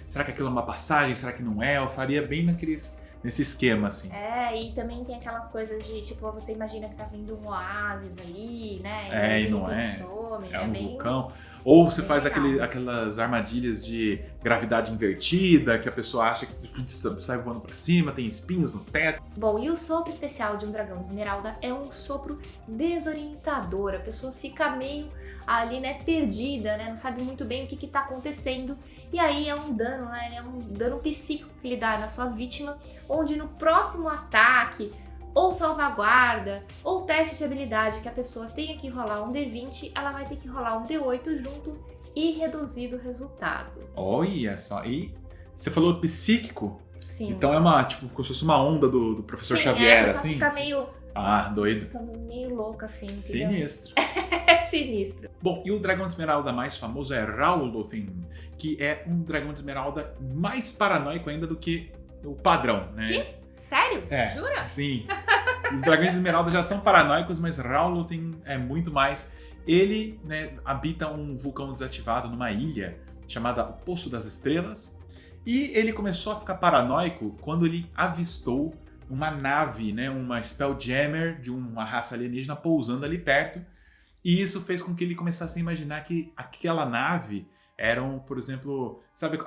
Será que aquilo é uma passagem? Será que não é? Eu faria bem nesse esquema, assim. E também tem aquelas coisas de, tipo, você imagina que tá vindo um oásis ali, né? E não é. Some, É um bem... vulcão. Ou você faz legal. aquelas armadilhas de gravidade invertida, que a pessoa acha que sai voando pra cima, tem espinhos no teto. Bom, e o sopro especial de um dragão de esmeralda é um sopro desorientador. A pessoa fica meio ali, né, perdida, né? Não sabe muito bem o que tá acontecendo. E aí é um dano, né? É um dano psíquico que ele dá na sua vítima, onde no próximo ataque, ou salvaguarda, ou teste de habilidade que a pessoa tenha que rolar um D20, ela vai ter que rolar um D8 junto e reduzir o resultado. Olha só, e você falou psíquico? Sim. Então é como se fosse uma onda do professor Xavier, a pessoa assim? fica meio... doido. Tá meio louca, assim. Sinistro. É sinistro. Bom, e o dragão de esmeralda mais famoso é Raulothing, que é um dragão de esmeralda mais paranoico ainda do que o padrão, né? Que? Sério? Jura? Sim. Os dragões de esmeralda já são paranoicos, mas Raulothing é muito mais. Ele, né, habita um vulcão desativado numa ilha chamada o Poço das Estrelas. E ele começou a ficar paranoico quando ele avistou uma nave, né, uma Spelljammer de uma raça alienígena pousando ali perto. E isso fez com que ele começasse a imaginar que aquela nave eram, por exemplo, sabe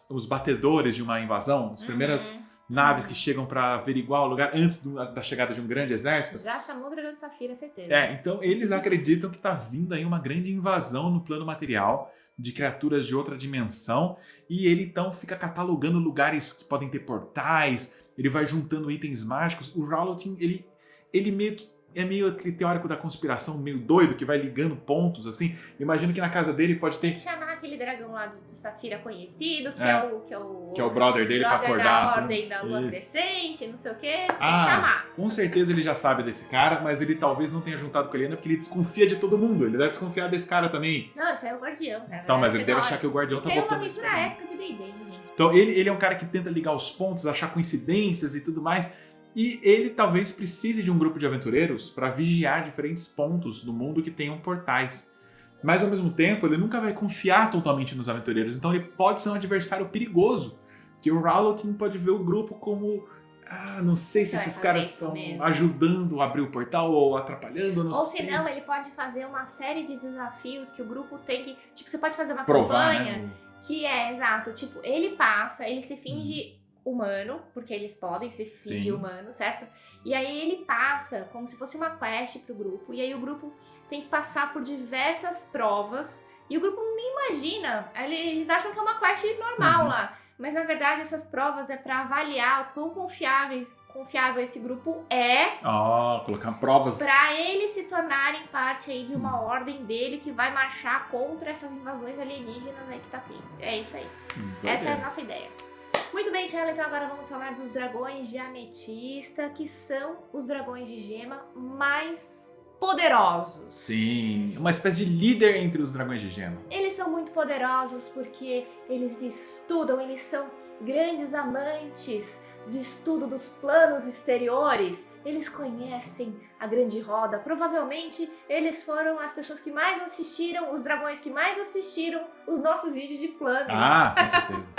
os batedores de uma invasão? As primeiras naves que chegam para averiguar o lugar antes da chegada de um grande exército. Já chamou o dragão de safira, certeza. Então eles acreditam que tá vindo aí uma grande invasão no plano material de criaturas de outra dimensão, e ele então fica catalogando lugares que podem ter portais, ele vai juntando itens mágicos. O Raulothing, ele meio que é meio aquele teórico da conspiração, meio doido, que vai ligando pontos, assim. Imagino que na casa dele pode ter... chamar aquele dragão lá de safira conhecido, que é o brother dele pra acordar. Da ordem da lua crescente, não sei o quê. Tem que Ah, chamar. com certeza ele já sabe desse cara, mas ele talvez não tenha juntado com ele ainda porque ele desconfia de todo mundo. Ele deve desconfiar desse cara também. Não, esse é o guardião, cara. Então, mas ele deve achar que o guardião Isso tá é uma botando... aventura épica de D&D, gente. Então ele é um cara que tenta ligar os pontos, achar coincidências e tudo mais. E ele talvez precise de um grupo de aventureiros para vigiar diferentes pontos do mundo que tenham portais. Mas ao mesmo tempo, ele nunca vai confiar totalmente nos aventureiros, então ele pode ser um adversário perigoso. Que o Raulothing pode ver o grupo como... não sei se esses caras estão ajudando a abrir o portal ou atrapalhando, não sei. Ou senão, ele pode fazer uma série de desafios que o grupo tem que... Tipo, você pode fazer uma provar, campanha, né? que é, exato, tipo, ele se finge humano, porque eles podem se fingir humano, certo? E aí ele passa como se fosse uma quest pro grupo, e aí o grupo tem que passar por diversas provas, e o grupo nem imagina, eles acham que é uma quest normal lá, mas na verdade essas provas é pra avaliar o quão confiável esse grupo é. Colocar provas. Pra eles se tornarem parte aí de uma ordem dele que vai marchar contra essas invasões alienígenas aí que tá tendo. É isso aí. Essa é a nossa ideia. Muito bem, Tchela, então agora vamos falar dos dragões de ametista, que são os dragões de gema mais poderosos. Sim, uma espécie de líder entre os dragões de gema. Eles são muito poderosos porque eles estudam, eles são grandes amantes do estudo dos planos exteriores, eles conhecem a Grande Roda. Provavelmente eles foram as pessoas que mais assistiram, os dragões que mais assistiram os nossos vídeos de planos. Ah, com certeza.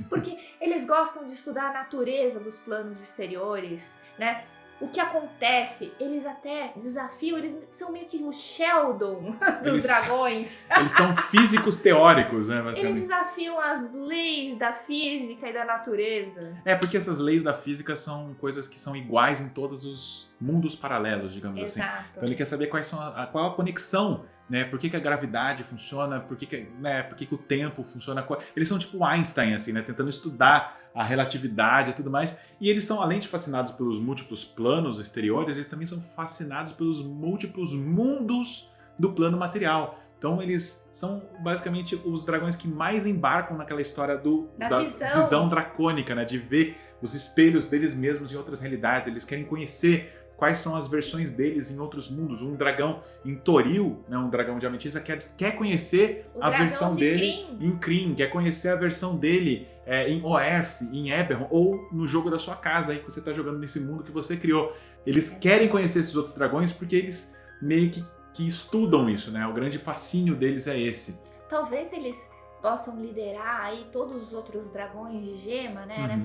Porque eles gostam de estudar a natureza dos planos exteriores, né? O que acontece, eles até desafiam, eles são meio que o Sheldon dos dragões. Eles são físicos teóricos, né? Eles desafiam as leis da física e da natureza. Porque essas leis da física são coisas que são iguais em todos os mundos paralelos, digamos assim. Então ele quer saber qual a conexão, né? Por que a gravidade funciona, por que o tempo funciona. Eles são tipo Einstein, assim, né? Tentando estudar a relatividade e tudo mais. E eles são, além de fascinados pelos múltiplos planos exteriores, eles também são fascinados pelos múltiplos mundos do plano material. Então eles são basicamente os dragões que mais embarcam naquela história da visão dracônica, né? De ver os espelhos deles mesmos em outras realidades. Eles querem conhecer quais são as versões deles em outros mundos. Um dragão em Toril, né, um dragão de ametista, quer conhecer a versão dele em Kryn, quer conhecer a versão dele em Oerth, em Eberron, ou no jogo da sua casa aí que você está jogando nesse mundo que você criou. Eles querem conhecer esses outros dragões porque eles meio que estudam isso, né? O grande fascínio deles é esse. Talvez eles possam liderar aí todos os outros dragões de gema, né?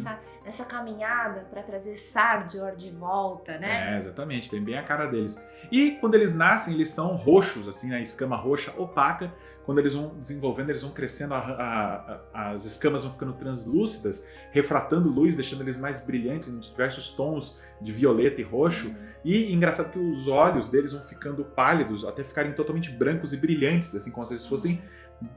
Nessa caminhada para trazer Sardior de volta, né? Exatamente, tem bem a cara deles. E quando eles nascem, eles são roxos, assim, a escama roxa opaca. Quando eles vão desenvolvendo, eles vão crescendo, as escamas vão ficando translúcidas, refratando luz, deixando eles mais brilhantes em diversos tons de violeta e roxo. E engraçado que os olhos deles vão ficando pálidos, até ficarem totalmente brancos e brilhantes, assim, como se eles fossem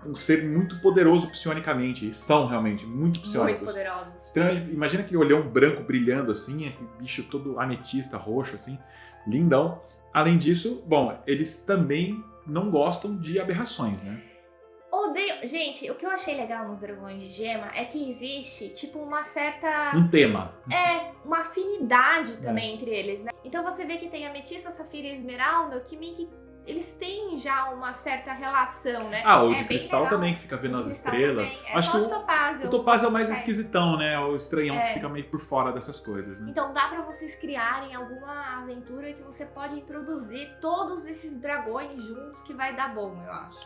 um ser muito poderoso psionicamente. E são realmente muito psionicos. Muito poderosos. Estranho, imagina aquele olhão branco brilhando assim, aquele bicho todo ametista, roxo assim, lindão. Além disso, bom, eles também não gostam de aberrações, né? Odeio. Gente, o que eu achei legal nos dragões de gema é que existe, tipo, uma certa... Um tema. Uma afinidade também entre eles, né? Então você vê que tem ametista, safira e esmeralda, que meio que eles têm já uma certa relação, né? O de cristal também, que fica vendo as estrelas. Acho que o topázio é o mais esquisitão, né? O estranhão que fica meio por fora dessas coisas, né? Então dá pra vocês criarem alguma aventura que você pode introduzir todos esses dragões juntos que vai dar bom, eu acho.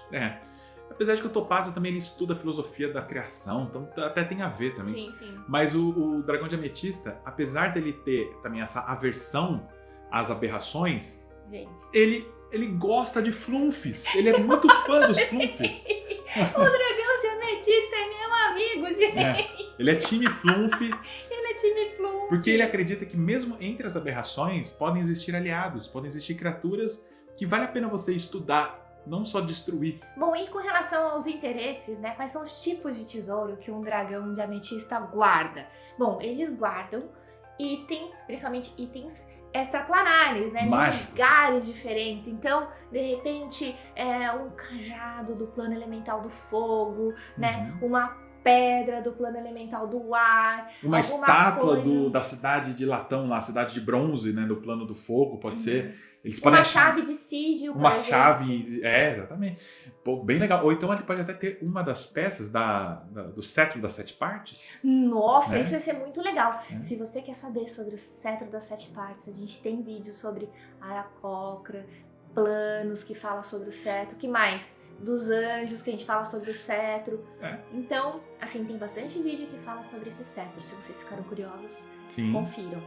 Apesar de que o topázio também ele estuda a filosofia da criação, então até tem a ver também. Sim. Mas o dragão de ametista, apesar dele ter também essa aversão às aberrações, gente, ele gosta de flunfis. Ele é muito fã dos flunfis. O dragão de ametista é meu amigo, gente. Ele é time flunf. Ele é time flunf. Porque ele acredita que mesmo entre as aberrações podem existir aliados, podem existir criaturas que vale a pena você estudar, não só destruir. Bom, e com relação aos interesses, né? Quais são os tipos de tesouro que um dragão de ametista guarda? Bom, eles guardam itens, principalmente itens extraplanares, né? Mágico. De lugares diferentes. Então, de repente, um cajado do plano elemental do fogo, né? Uma pedra do plano elemental do ar. Uma estátua da cidade de latão, lá, a cidade de bronze, né? Do plano do fogo, pode ser. Eles podem uma chave de sigil, uma chave, exatamente. Pô, bem legal. Ou então ele pode até ter uma das peças do cetro das 7 partes. Nossa, isso ia ser muito legal. Se você quer saber sobre o cetro das 7 partes, a gente tem vídeo sobre Aarakocra, planos que fala sobre o cetro, o que mais? Dos anjos que a gente fala sobre o cetro. Então, assim, tem bastante vídeo que fala sobre esse cetro. Se vocês ficaram curiosos, confiram.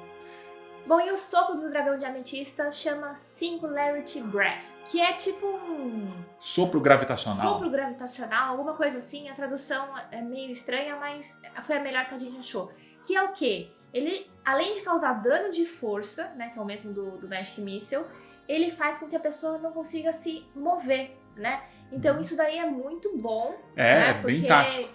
Bom, e o soco do dragão de ametista chama Singularity Breath, que é tipo um... sopro gravitacional. Sopro gravitacional, alguma coisa assim. A tradução é meio estranha, mas foi a melhor que a gente achou. Que é o quê? Ele, além de causar dano de força, né, que é o mesmo do Magic Missile, ele faz com que a pessoa não consiga se mover, né? Então isso daí é muito bom, né? Bem tático.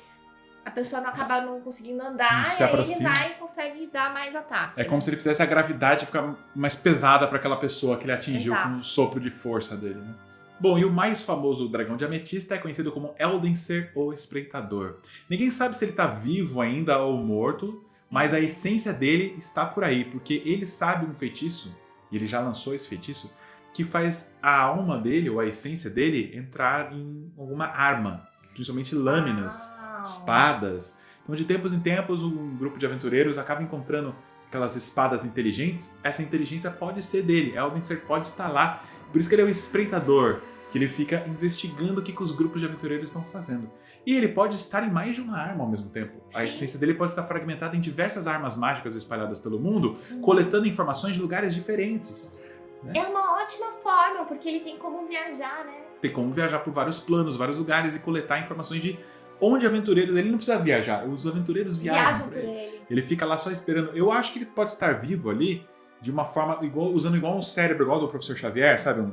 A pessoa não acaba não conseguindo andar se e aí aproxima. ele vai e consegue dar mais ataque. É como se ele fizesse a gravidade ficar mais pesada para aquela pessoa que ele atingiu Exato. com o sopro de força dele, né? Bom, e o mais famoso dragão de ametista é conhecido como Eldenser, ou Espreitador. Ninguém sabe se ele está vivo ainda ou morto, mas a essência dele está por aí, porque ele sabe um feitiço, e ele já lançou esse feitiço, que faz a alma dele, ou a essência dele, entrar em alguma arma, principalmente lâminas, espadas. Então, de tempos em tempos, um grupo de aventureiros acaba encontrando aquelas espadas inteligentes. Essa inteligência pode ser dele, Eldenser pode estar lá. Por isso que ele é o espreitador, que ele fica investigando o que os grupos de aventureiros estão fazendo. E ele pode estar em mais de uma arma ao mesmo tempo. Sim. A essência dele pode estar fragmentada em diversas armas mágicas espalhadas pelo mundo, coletando informações de lugares diferentes. Né? É uma ótima forma, porque ele tem como viajar, né? Tem como viajar por vários planos, vários lugares e coletar informações de onde aventureiros... Ele não precisa viajar, os aventureiros viajam por ele. Ele fica lá só esperando. Eu acho que ele pode estar vivo ali de uma forma, usando igual um cérebro, igual do Professor Xavier, sabe?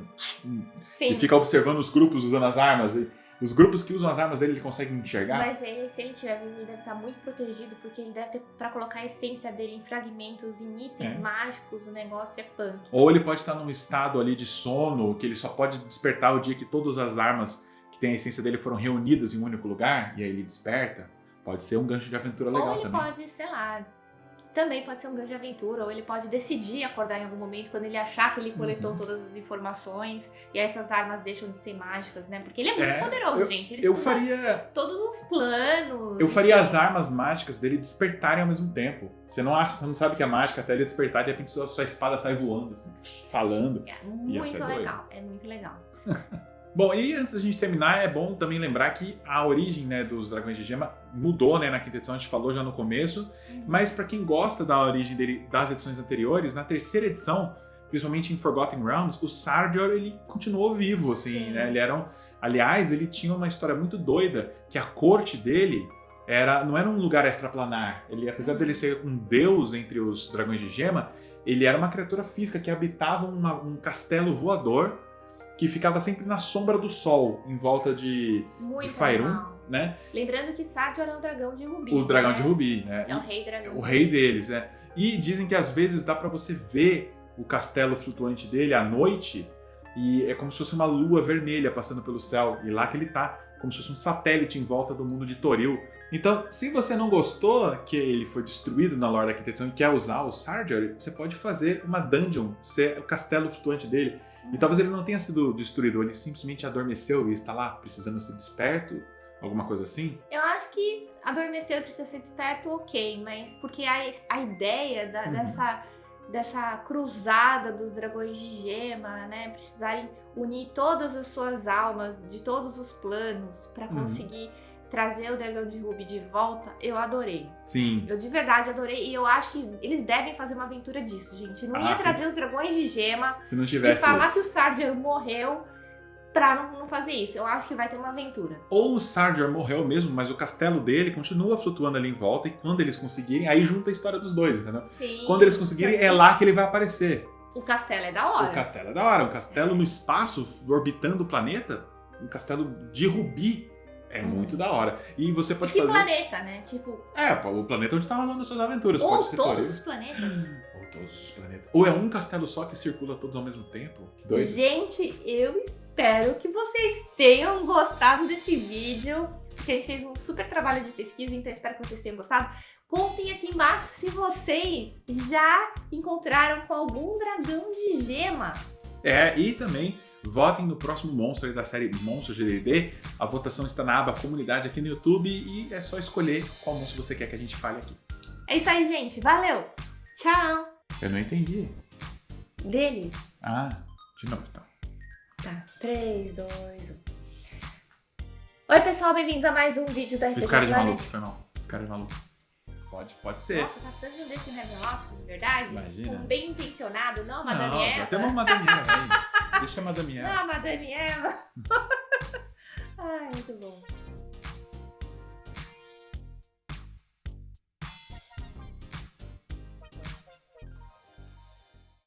Sim. Ele fica observando os grupos usando as armas. Os grupos que usam as armas dele, ele consegue enxergar. Mas ele, se ele estiver vivo, ele deve estar muito protegido, porque ele deve ter pra colocar a essência dele em fragmentos, em itens mágicos, o negócio é punk. Ou ele pode estar num estado ali de sono, que ele só pode despertar o dia que todas as armas que tem a essência dele foram reunidas em um único lugar, e aí ele desperta. Pode ser um gancho de aventura legal ou ele também. pode, sei lá, também pode ser um gancho de aventura, ou ele pode decidir acordar em algum momento quando ele achar que ele coletou todas as informações e aí essas armas deixam de ser mágicas, né? Porque ele é muito poderoso, gente. Ele estuda todos os planos. Eu faria as armas mágicas dele despertarem ao mesmo tempo. Você não sabe que é mágica até ele despertar e de repente sua espada sai voando, assim, falando. É muito legal, é muito legal. Bom, e antes da gente terminar, é bom também lembrar que a origem, né, dos Dragões de Gema mudou, né, na quinta edição, a gente falou já no começo, mas pra quem gosta da origem dele das edições anteriores, na terceira edição, principalmente em Forgotten Realms, o Sardior, ele continuou vivo, assim, Sim. né, aliás, ele tinha uma história muito doida, que a corte dele não era um lugar extraplanar, apesar dele ser um deus entre os Dragões de Gema, ele era uma criatura física que habitava um castelo voador, que ficava sempre na sombra do sol, em volta de Faerûn, né? Lembrando que Sardior é o dragão de Rubi. O dragão de Rubi, né? É o rei dragão. O rei deles, né? E dizem que às vezes dá pra você ver o castelo flutuante dele à noite, e é como se fosse uma lua vermelha passando pelo céu, e lá que ele tá, como se fosse um satélite em volta do mundo de Toril. Então, se você não gostou que ele foi destruído na lore da quinta edição e quer usar o Sardior, você pode fazer uma dungeon, ser o castelo flutuante dele. E talvez ele não tenha sido destruído, ele simplesmente adormeceu e está lá precisando ser desperto, alguma coisa assim. Eu acho que adormeceu e precisa ser desperto, ok, mas porque a ideia dessa cruzada dos dragões de gema, né, precisarem unir todas as suas almas de todos os planos para conseguir trazer o dragão de Rubi de volta, eu adorei. Sim. Eu de verdade adorei e eu acho que eles devem fazer uma aventura disso, gente. Não ia trazer os dragões de gema se não tivesse e falar que o Sardior morreu pra não fazer isso. Eu acho que vai ter uma aventura. Ou o Sardior morreu mesmo, mas o castelo dele continua flutuando ali em volta e quando eles conseguirem, aí junta a história dos dois, entendeu? Sim. Quando eles conseguirem, é lá que ele vai aparecer. O castelo é da hora. O castelo é da hora. Um castelo no espaço, orbitando o planeta. Um castelo de Rubi. É muito da hora. E você pode fazer... planeta, né? Tipo... o planeta onde tá rolando suas aventuras. Ou pode ser todos os planetas. Ou todos os planetas. Ou é um castelo só que circula todos ao mesmo tempo. Doido. Gente, eu espero que vocês tenham gostado desse vídeo. Que a gente fez um super trabalho de pesquisa, então eu espero que vocês tenham gostado. Contem aqui embaixo se vocês já encontraram com algum dragão de gema. E também... votem no próximo monstro aí da série Monstros de D&D. A votação está na aba Comunidade aqui no YouTube e é só escolher qual monstro você quer que a gente fale aqui. É isso aí, gente. Valeu! Tchau! Eu não entendi. Deles. De novo então. Tá, 3, 2, 1. Oi, pessoal, bem-vindos a mais um vídeo da RPG Fiz cara de Planet. maluco, foi mal. Fiz cara de maluco. Pode ser. Nossa, tá precisando de um desse Ravenloft, de verdade? Imagina. Um bem intencionado, não, Não, Madame Eva. já temos uma Madame Eva aí. Deixa a Madame Eva. Não, Madame Eva.